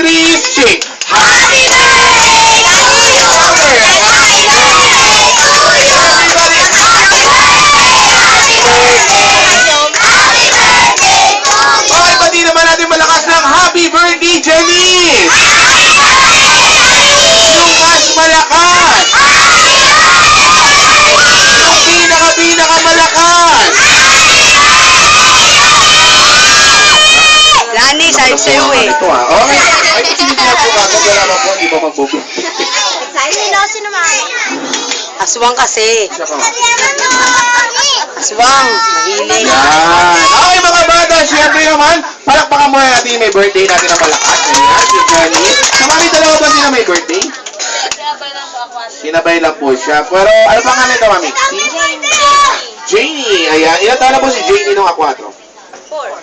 3, shake! Happy birthday to you! Happy birthday to you! Everybody! Happy birthday to you! Okay, pati naman natin malakas ng happy birthday, Jenny! Yung mas malakas! Yung pinaka malakas! Lani, sabi sa'yo eh. Ito ah, okay. Ay, kasi hindi na po ako, wala naman po, hindi pa magbubuti. Sino mama? Aswang kasi. Siya pa. Aswang, mahilig. Yan. Okay mga bata, syempre naman, palakpakan muna natin yung may birthday natin na malakas. Ayan, si Jenny. Sa mami, dalawa ba sila may birthday? Sinabay lang po siya. Pero ano pa nga nito, mami? Janie. Ayan, ilan taon na po si Janie nung A4?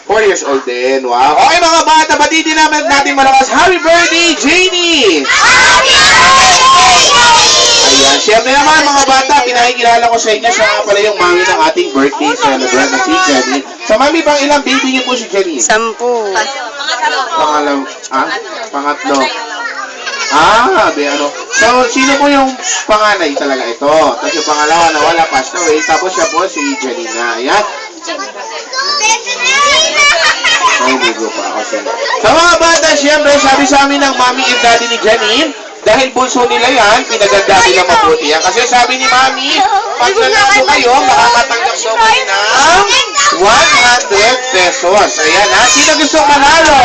4 years old din. Wow. Okay mga bata, batitin naman natin malakas. Happy birthday, Janie! Ayan, siyempre naman mga bata, pinakikilala ko sa inyo, siya nga pala yung mami ng ating birthday celebrant na si Jenny. Sa mami, pang ilang baby niyo po si Jenny? 10. Pangalang, pangatlo. Di ano. So, sino po yung panganay talaga ito? Tapos yung pangalawa na wala, passed away. Tapos siya po si Jenny na. Ayan. Ay, ligo pa ako sila. Sa mga bata, siyempre, sabi sa amin ng mami and daddy ni Janine, dahil bunso nila yan, pinaganda nila mabuti yan. Kasi sabi ni mami, pag nanalo kayo, makakatanggap daw kayo ng 100 pesos. Ayan ha, sino gusto manalo?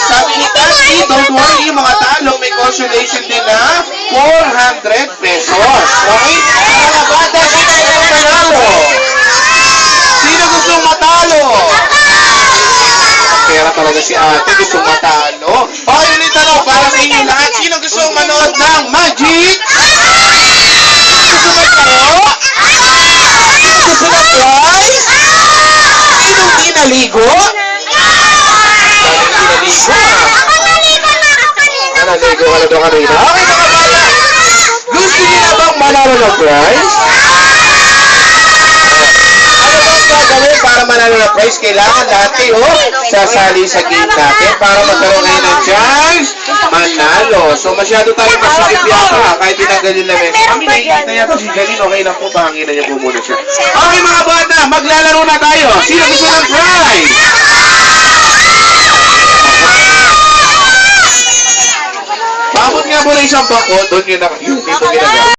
Sabi ni Daddy, don't worry, mga talo, may consolation din na 400 pesos. Okay? Mga bata, sino gusto manalo? Sino gusto matalo? Pera talaga si ate, gusto matalo. Okay, ulit tanong para sa inyo lahat. Sino gusto manood ng Magic? Gusto matalo? Gusto na prize? Sinong dinaligo? Naligo ka na doon kanina. Okay, mga bata. Gusto niyo na bang manalo ng prize? Ano bang gagawin para manalo ng prize? Kailangan lahat kayo sasali sa game natin para magkaroon kayo ng chance manalo. So, masyado tayo masakit yata kahit tinanggalin na mesa. Kami nakikita niya po si Janine. Okay lang po, pahanginan niyo po muna siya. Okay, mga bata. Maglalaro na tayo. Sino gusto ng prize? Paabot nga muna isang bangko, doon yun na, yun, dito ginagawa.